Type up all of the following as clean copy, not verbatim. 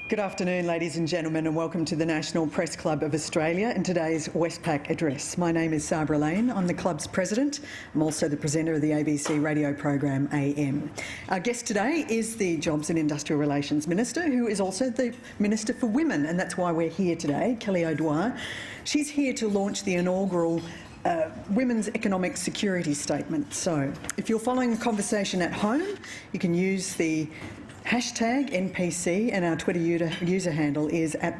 Good afternoon, ladies and gentlemen, and welcome to the National Press Club of Australia and today's Westpac Address. My name is Sabra Lane. I'm the club's president. I'm also the presenter of the ABC radio program AM. Our guest today is the Jobs and Industrial Relations Minister, who is also the Minister for Women, and that's why we're here today, Kelly O'Dwyer. She's here to launch the inaugural Women's Economic Security Statement. So, if you're following the conversation at home, you can use the hashtag NPC, and our Twitter user handle is at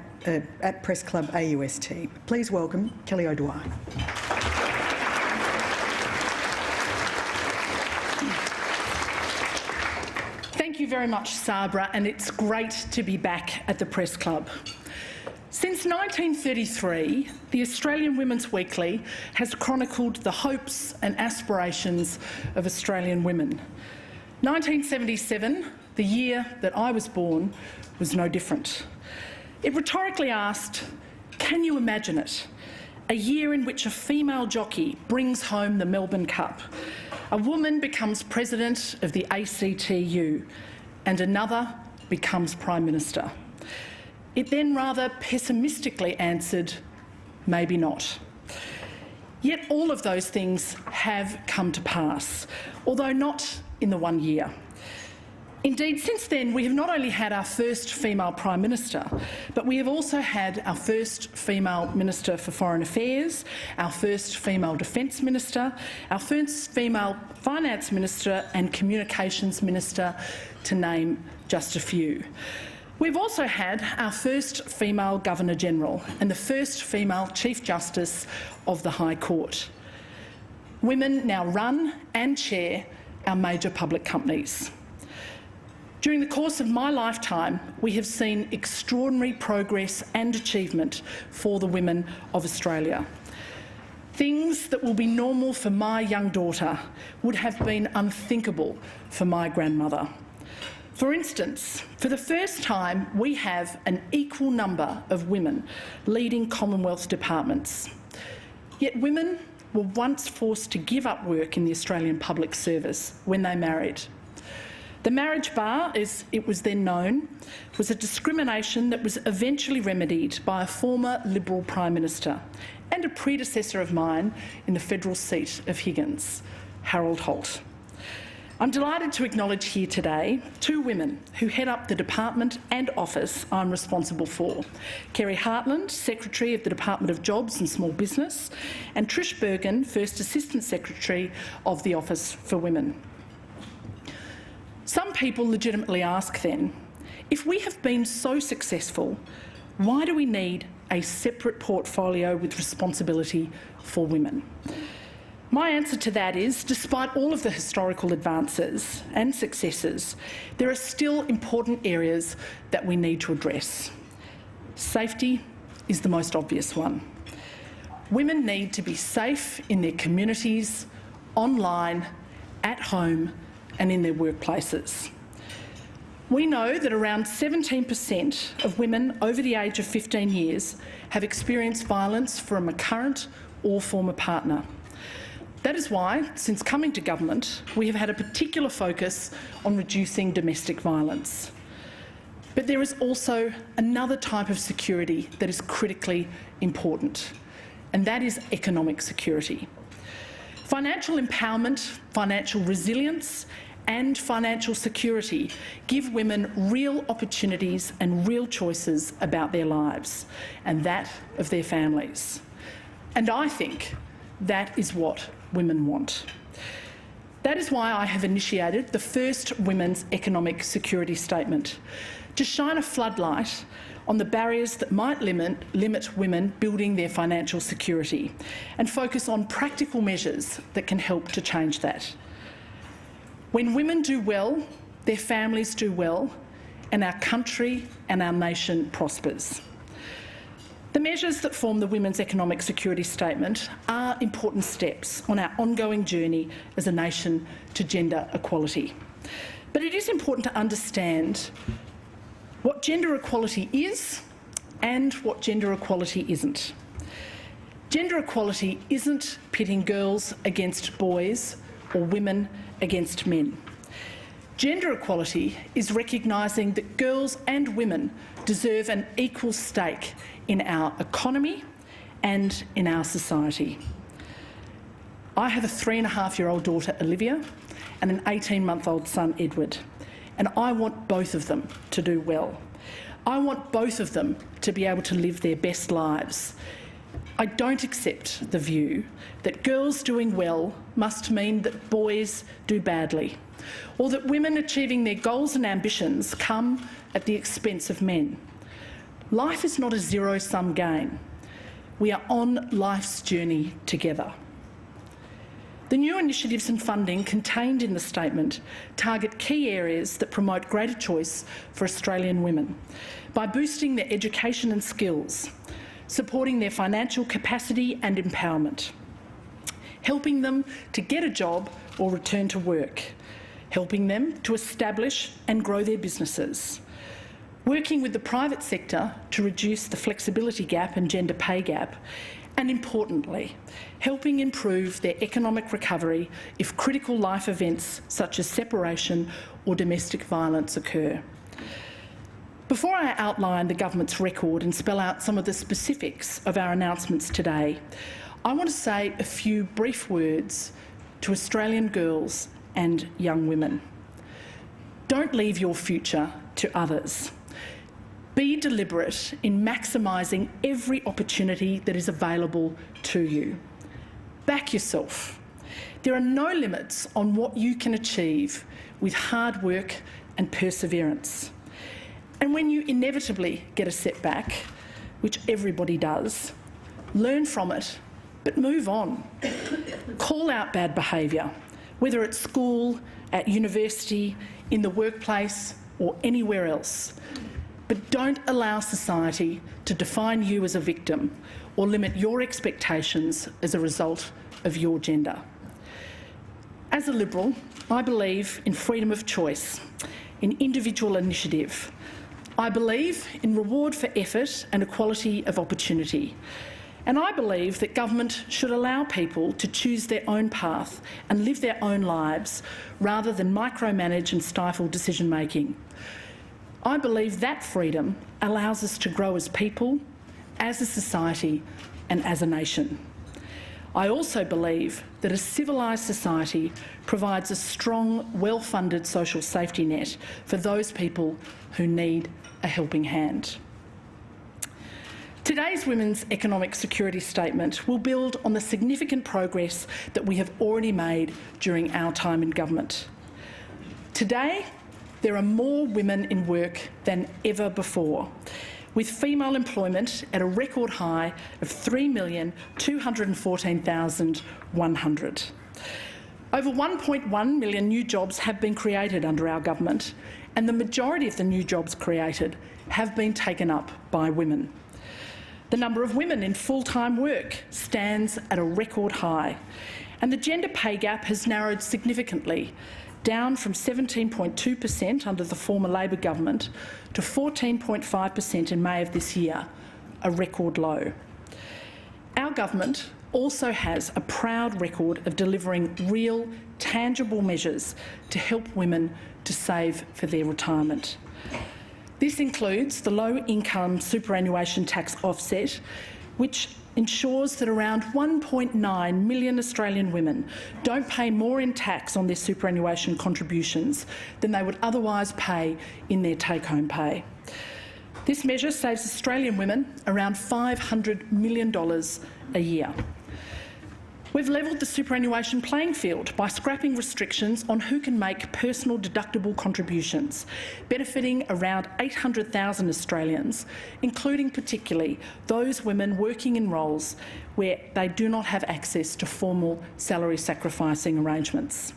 PressClubAUST. Please welcome Kelly O'Dwyer. Thank you very much, Sabra, and it's great to be back at the Press Club. Since 1933, the Australian Women's Weekly has chronicled the hopes and aspirations of Australian women. 1977, the year that I was born, was no different. It rhetorically asked, can you imagine it? A year in which a female jockey brings home the Melbourne Cup, a woman becomes president of the ACTU, and another becomes Prime Minister. It then rather pessimistically answered, maybe not. Yet all of those things have come to pass, although not in the 1 year. Indeed, since then, we have not only had our first female Prime Minister, but we have also had our first female Minister for Foreign Affairs, our first female Defence Minister, our first female Finance Minister and Communications Minister, to name just a few. We've also had our first female Governor-General and the first female Chief Justice of the High Court. Women now run and chair our major public companies. During the course of my lifetime, we have seen extraordinary progress and achievement for the women of Australia. Things that will be normal for my young daughter would have been unthinkable for my grandmother. For instance, for the first time, we have an equal number of women leading Commonwealth departments. Yet women were once forced to give up work in the Australian public service when they married. The marriage bar, as it was then known, was a discrimination that was eventually remedied by a former Liberal Prime Minister and a predecessor of mine in the federal seat of Higgins, Harold Holt. I'm delighted to acknowledge here today two women who head up the department and office I'm responsible for. Kerry Hartland, Secretary of the Department of Jobs and Small Business, and Trish Bergen, First Assistant Secretary of the Office for Women. Some people legitimately ask then, if we have been so successful, why do we need a separate portfolio with responsibility for women? My answer to that is, despite all of the historical advances and successes, there are still important areas that we need to address. Safety is the most obvious one. Women need to be safe in their communities, online, at home, and in their workplaces. We know that around 17% of women over the age of 15 years have experienced violence from a current or former partner. That is why, since coming to government, we have had a particular focus on reducing domestic violence. But there is also another type of security that is critically important, and that is economic security. Financial empowerment, financial resilience and financial security give women real opportunities and real choices about their lives and that of their families. And I think that is what women want. That is why I have initiated the first Women's Economic Security Statement, to shine a floodlight on the barriers that might limit women building their financial security and focus on practical measures that can help to change that. When women do well, their families do well, and our country and our nation prospers. The measures that form the Women's Economic Security Statement are important steps on our ongoing journey as a nation to gender equality. But it is important to understand what gender equality is and what gender equality isn't. Gender equality isn't pitting girls against boys or women against men. Gender equality is recognising that girls and women deserve an equal stake in our economy and in our society. I have a 3.5-year-old daughter, Olivia, and an 18-month-old son, Edward, and I want both of them to do well. I want both of them to be able to live their best lives. I don't accept the view that girls doing well must mean that boys do badly, or that women achieving their goals and ambitions come at the expense of men. Life is not a zero-sum game. We are on life's journey together. The new initiatives and funding contained in the statement target key areas that promote greater choice for Australian women by boosting their education and skills, supporting their financial capacity and empowerment, helping them to get a job or return to work, helping them to establish and grow their businesses, working with the private sector to reduce the flexibility gap and gender pay gap, and importantly, helping improve their economic recovery if critical life events such as separation or domestic violence occur. Before I outline the government's record and spell out some of the specifics of our announcements today, I want to say a few brief words to Australian girls and young women. Don't leave your future to others. Be deliberate in maximising every opportunity that is available to you. Back yourself. There are no limits on what you can achieve with hard work and perseverance. And when you inevitably get a setback, which everybody does, learn from it, but move on. Call out bad behaviour, whether at school, at university, in the workplace, or anywhere else. But don't allow society to define you as a victim or limit your expectations as a result of your gender. As a Liberal, I believe in freedom of choice, in individual initiative. I believe in reward for effort and equality of opportunity. And I believe that government should allow people to choose their own path and live their own lives rather than micromanage and stifle decision-making. I believe that freedom allows us to grow as people, as a society and as a nation. I also believe that a civilised society provides a strong, well-funded social safety net for those people who need a helping hand. Today's Women's Economic Security Statement will build on the significant progress that we have already made during our time in government. Today, there are more women in work than ever before, with female employment at a record high of 3,214,100. Over 1.1 million new jobs have been created under our government, and the majority of the new jobs created have been taken up by women. The number of women in full-time work stands at a record high, and the gender pay gap has narrowed significantly, down from 17.2% under the former Labor government to 14.5% in May of this year, a record low. Our government also has a proud record of delivering real, tangible measures to help women to save for their retirement. This includes the low-income superannuation tax offset, which ensures that around 1.9 million Australian women don't pay more in tax on their superannuation contributions than they would otherwise pay in their take-home pay. This measure saves Australian women around $500 million a year. We've levelled the superannuation playing field by scrapping restrictions on who can make personal deductible contributions, benefiting around 800,000 Australians, including particularly those women working in roles where they do not have access to formal salary sacrificing arrangements.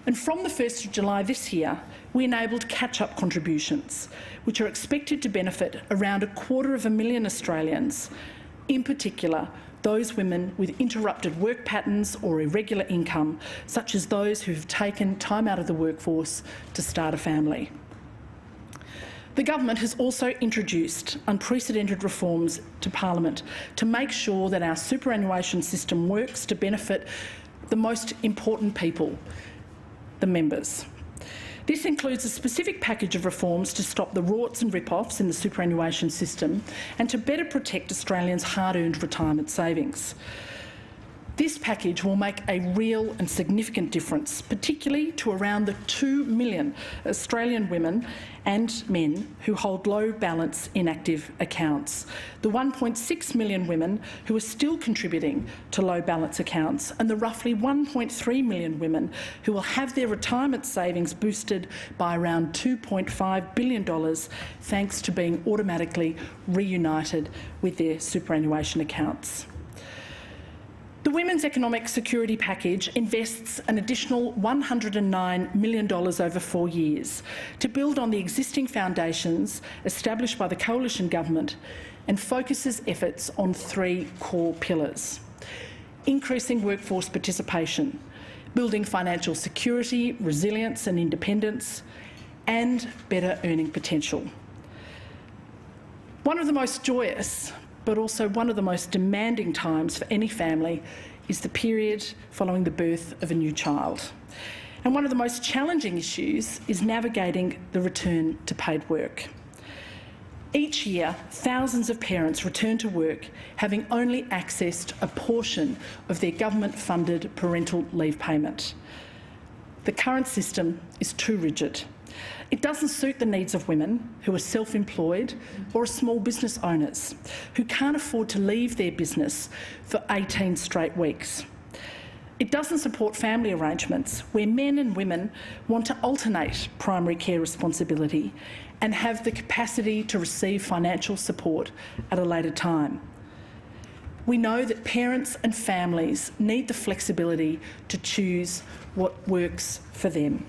And from the 1st of July this year, we enabled catch-up contributions, which are expected to benefit around 250,000 Australians, in particular those women with interrupted work patterns or irregular income, such as those who have taken time out of the workforce to start a family. The government has also introduced unprecedented reforms to Parliament to make sure that our superannuation system works to benefit the most important people, the members. This includes a specific package of reforms to stop the rorts and rip-offs in the superannuation system and to better protect Australians' hard-earned retirement savings. This package will make a real and significant difference, particularly to around the 2 million Australian women and men who hold low balance inactive accounts, the 1.6 million women who are still contributing to low balance accounts, and the roughly 1.3 million women who will have their retirement savings boosted by around $2.5 billion thanks to being automatically reunited with their superannuation accounts. The Women's Economic Security Package invests an additional $109 million over 4 years to build on the existing foundations established by the Coalition Government and focuses efforts on 3 core pillars: increasing workforce participation, building financial security, resilience and independence, and better earning potential. One of the most joyous but also one of the most demanding times for any family is the period following the birth of a new child. And one of the most challenging issues is navigating the return to paid work. Each year, thousands of parents return to work having only accessed a portion of their government-funded parental leave payment. The current system is too rigid. It doesn't suit the needs of women who are self-employed or small business owners who can't afford to leave their business for 18 straight weeks. It doesn't support family arrangements where men and women want to alternate primary care responsibility and have the capacity to receive financial support at a later time. We know that parents and families need the flexibility to choose what works for them.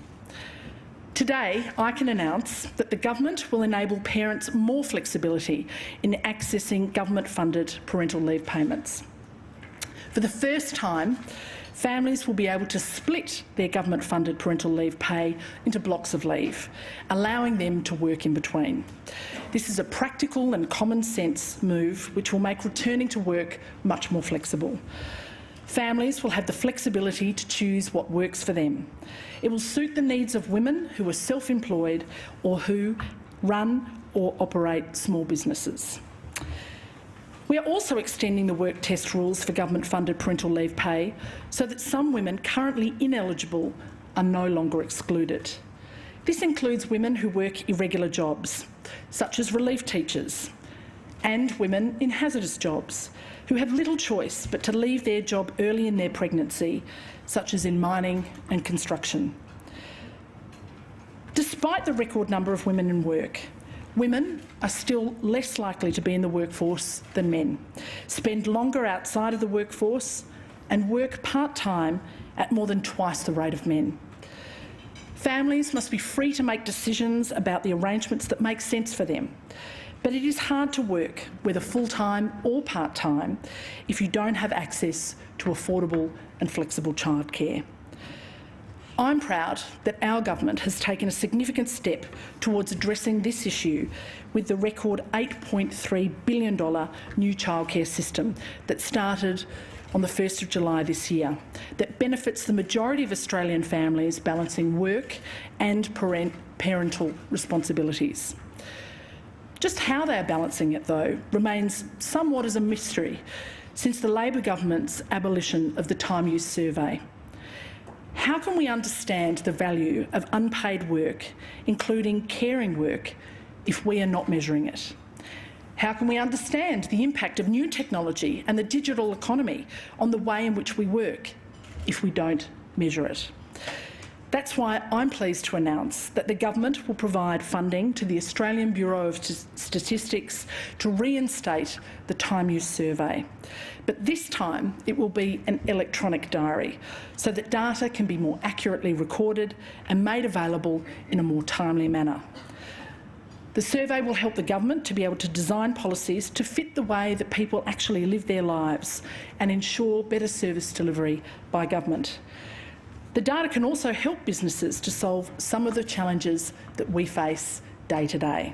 Today, I can announce that the government will enable parents more flexibility in accessing government-funded parental leave payments. For the first time, families will be able to split their government-funded parental leave pay into blocks of leave, allowing them to work in between. This is a practical and common-sense move which will make returning to work much more flexible. Families will have the flexibility to choose what works for them. It will suit the needs of women who are self-employed or who run or operate small businesses. We are also extending the work test rules for government-funded parental leave pay so that some women currently ineligible are no longer excluded. This includes women who work irregular jobs, such as relief teachers, and women in hazardous jobs who have little choice but to leave their job early in their pregnancy, such as in mining and construction. Despite the record number of women in work, women are still less likely to be in the workforce than men, spend longer outside of the workforce and work part-time at more than twice the rate of men. Families must be free to make decisions about the arrangements that make sense for them. But it is hard to work, whether full-time or part-time, if you don't have access to affordable and flexible childcare. I'm proud that our government has taken a significant step towards addressing this issue with the record $8.3 billion new childcare system that started on the 1st of July this year, that benefits the majority of Australian families balancing work and parental responsibilities. Just how they are balancing it, though, remains somewhat as a mystery since the Labor government's abolition of the Time Use Survey. How can we understand the value of unpaid work, including caring work, if we are not measuring it? How can we understand the impact of new technology and the digital economy on the way in which we work, if we don't measure it? That's why I'm pleased to announce that the government will provide funding to the Australian Bureau of Statistics to reinstate the Time Use Survey. But this time it will be an electronic diary so that data can be more accurately recorded and made available in a more timely manner. The survey will help the government to be able to design policies to fit the way that people actually live their lives and ensure better service delivery by government. The data can also help businesses to solve some of the challenges that we face day to day.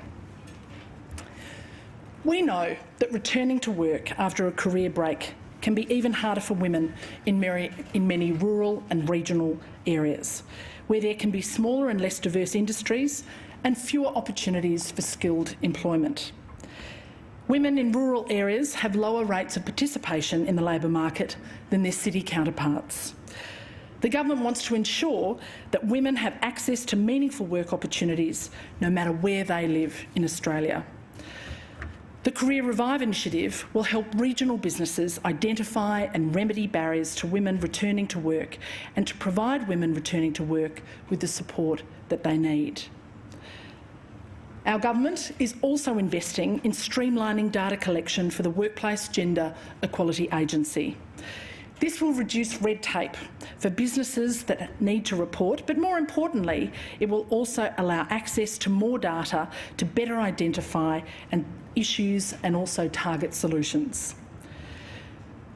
We know that returning to work after a career break can be even harder for women in many rural and regional areas, where there can be smaller and less diverse industries and fewer opportunities for skilled employment. Women in rural areas have lower rates of participation in the labour market than their city counterparts. The government wants to ensure that women have access to meaningful work opportunities no matter where they live in Australia. The Career Revive initiative will help regional businesses identify and remedy barriers to women returning to work and to provide women returning to work with the support that they need. Our government is also investing in streamlining data collection for the Workplace Gender Equality Agency. This will reduce red tape for businesses that need to report, but more importantly, it will also allow access to more data to better identify issues and also target solutions.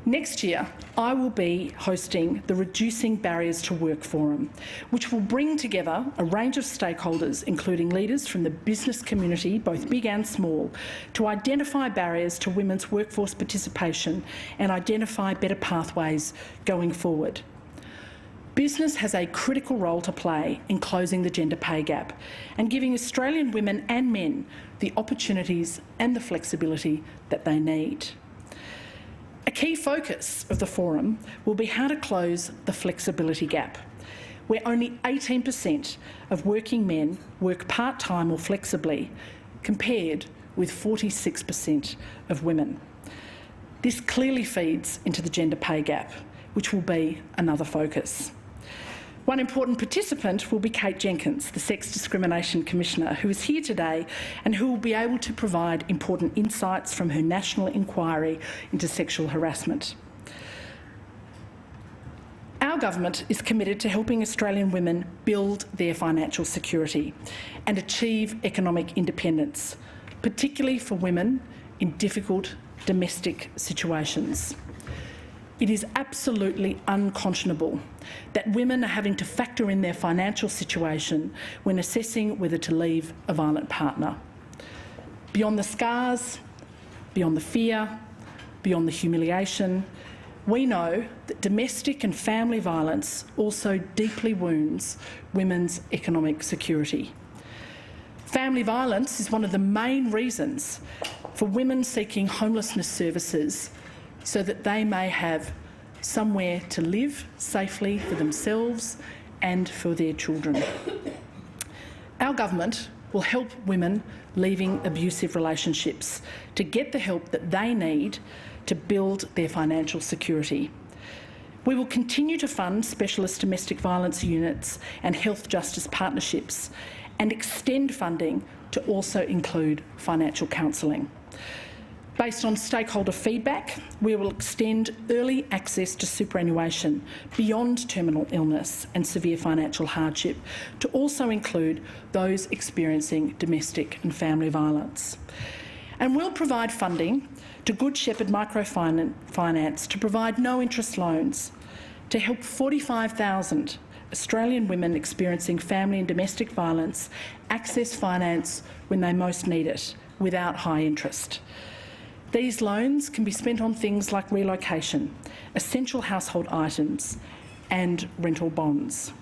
Next year, I will be hosting the Reducing Barriers to Work Forum, which will bring together a range of stakeholders, including leaders from the business community, both big and small, to identify barriers to women's workforce participation and identify better pathways going forward. Business has a critical role to play in closing the gender pay gap and giving Australian women and men the opportunities and the flexibility that they need. A key focus of the forum will be how to close the flexibility gap, where only 18% of working men work part-time or flexibly, compared with 46% of women. This clearly feeds into the gender pay gap, which will be another focus. One important participant will be Kate Jenkins, the Sex Discrimination Commissioner, who is here today and who will be able to provide important insights from her national inquiry into sexual harassment. Our government is committed to helping Australian women build their financial security and achieve economic independence, particularly for women in difficult domestic situations. It is absolutely unconscionable that women are having to factor in their financial situation when assessing whether to leave a violent partner. Beyond the scars, beyond the fear, beyond the humiliation, we know that domestic and family violence also deeply wounds women's economic security. Family violence is one of the main reasons for women seeking homelessness services so that they may have somewhere to live safely for themselves and for their children. Our government will help women leaving abusive relationships to get the help that they need to build their financial security. We will continue to fund specialist domestic violence units and health justice partnerships and extend funding to also include financial counselling. Based on stakeholder feedback, we will extend early access to superannuation beyond terminal illness and severe financial hardship to also include those experiencing domestic and family violence. And we'll provide funding to Good Shepherd Microfinance to provide no-interest loans to help 45,000 Australian women experiencing family and domestic violence access finance when they most need it, without high interest. These loans can be spent on things like relocation, essential household items and rental bonds.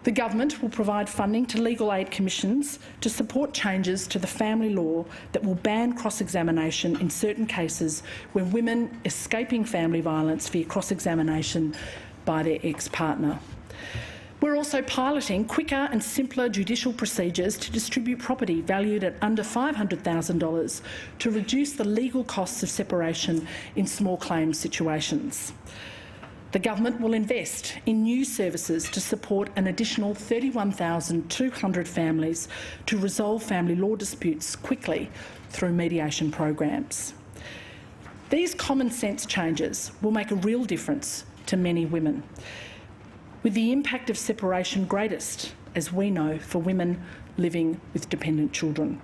The government will provide funding to legal aid commissions to support changes to the family law that will ban cross-examination in certain cases when women escaping family violence via cross-examination by their ex-partner. We're also piloting quicker and simpler judicial procedures to distribute property valued at under $500,000 to reduce the legal costs of separation in small claims situations. The government will invest in new services to support an additional 31,200 families to resolve family law disputes quickly through mediation programs. These common sense changes will make a real difference to many women, with the impact of separation greatest, as we know, for women living with dependent children.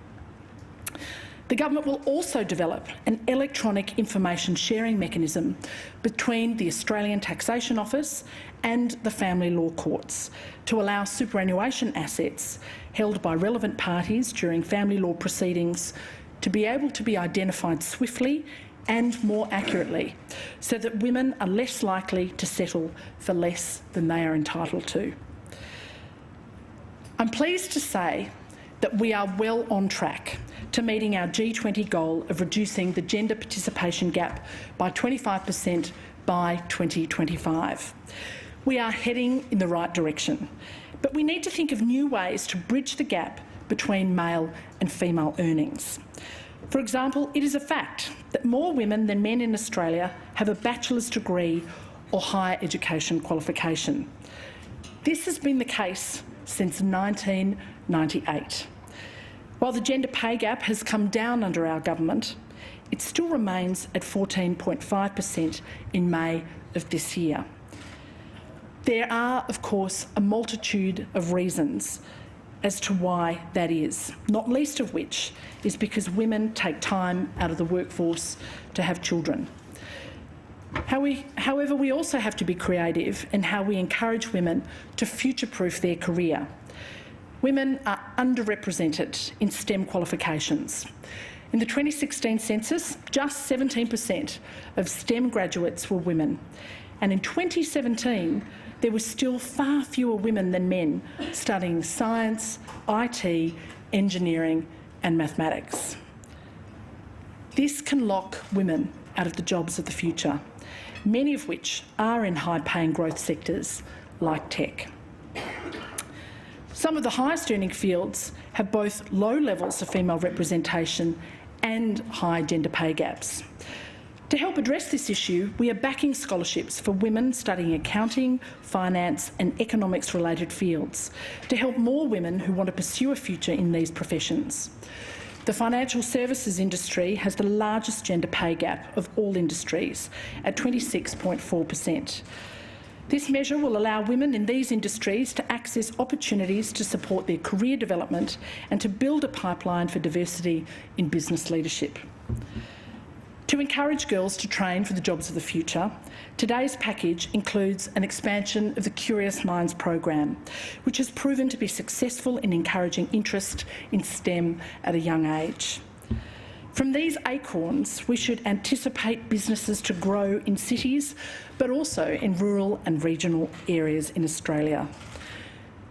The government will also develop an electronic information sharing mechanism between the Australian Taxation Office and the family law courts to allow superannuation assets held by relevant parties during family law proceedings to be able to be identified swiftly and more accurately, so that women are less likely to settle for less than they are entitled to. I'm pleased to say that we are well on track to meeting our G20 goal of reducing the gender participation gap by 25% by 2025. We are heading in the right direction, but we need to think of new ways to bridge the gap between male and female earnings. For example, it is a fact that more women than men in Australia have a bachelor's degree or higher education qualification. This has been the case since 1998. While the gender pay gap has come down under our government, it still remains at 14.5% in May of this year. There are, of course, a multitude of reasons as to why that is, not least of which is because women take time out of the workforce to have children. However, we also have to be creative in how we encourage women to future-proof their career. Women are underrepresented in STEM qualifications. In the 2016 census, just 17% of STEM graduates were women, and in 2017 there were still far fewer women than men studying science, IT, engineering and mathematics. This can lock women out of the jobs of the future, many of which are in high-paying growth sectors like tech. Some of the highest earning fields have both low levels of female representation and high gender pay gaps. To help address this issue, we are backing scholarships for women studying accounting, finance and economics-related fields to help more women who want to pursue a future in these professions. The financial services industry has the largest gender pay gap of all industries at 26.4%. This measure will allow women in these industries to access opportunities to support their career development and to build a pipeline for diversity in business leadership. To encourage girls to train for the jobs of the future, today's package includes an expansion of the Curious Minds program, which has proven to be successful in encouraging interest in STEM at a young age. From these acorns, we should anticipate businesses to grow in cities, but also in rural and regional areas in Australia.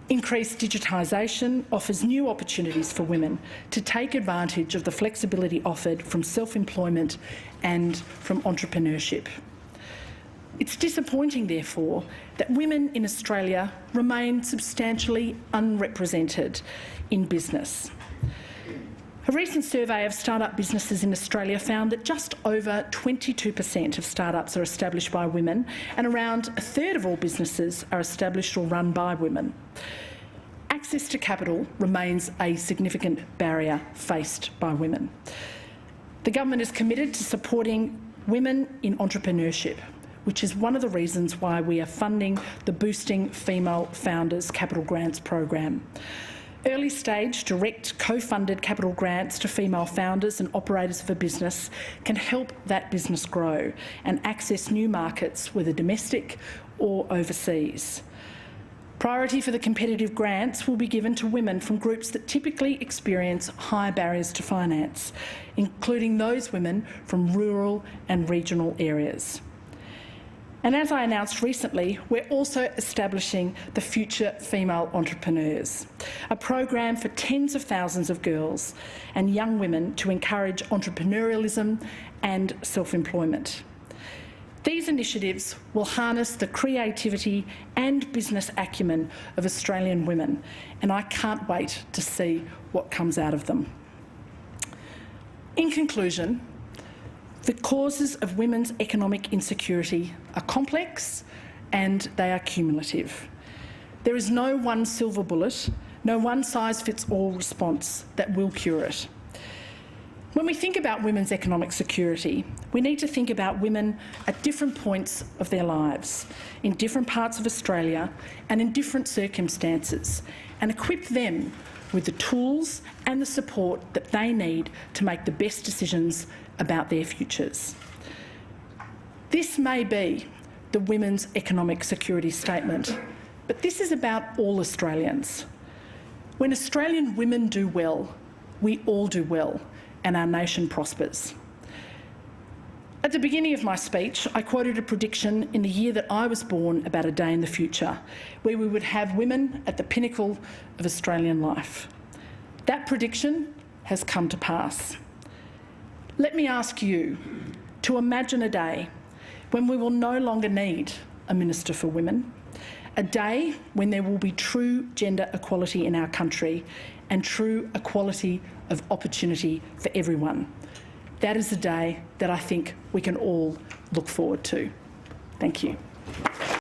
Increased digitisation offers new opportunities for women to take advantage of the flexibility offered from self-employment and from entrepreneurship. It's disappointing, therefore, that women in Australia remain substantially unrepresented in business. A recent survey of start-up businesses in Australia found that just over 22% of start-ups are established by women, and around a third of all businesses are established or run by women. Access to capital remains a significant barrier faced by women. The government is committed to supporting women in entrepreneurship, which is one of the reasons why we are funding the Boosting Female Founders Capital Grants program. Early-stage, direct, co-funded capital grants to female founders and operators of a business can help that business grow and access new markets, whether domestic or overseas. Priority for the competitive grants will be given to women from groups that typically experience high barriers to finance, including those women from rural and regional areas. And as I announced recently, we're also establishing the Future Female Entrepreneurs, a program for tens of thousands of girls and young women to encourage entrepreneurialism and self-employment. These initiatives will harness the creativity and business acumen of Australian women, and I can't wait to see what comes out of them. In conclusion, the causes of women's economic insecurity are complex and they are cumulative. There is no one silver bullet, no one-size-fits-all response that will cure it. When we think about women's economic security, we need to think about women at different points of their lives, in different parts of Australia and in different circumstances, and equip them with the tools and the support that they need to make the best decisions about their futures. This may be the Women's Economic Security Statement, but this is about all Australians. When Australian women do well, we all do well, and our nation prospers. At the beginning of my speech, I quoted a prediction in the year that I was born about a day in the future, where we would have women at the pinnacle of Australian life. That prediction has come to pass. Let me ask you to imagine a day when we will no longer need a Minister for Women, a day when there will be true gender equality in our country and true equality of opportunity for everyone. That is the day that I think we can all look forward to. Thank you.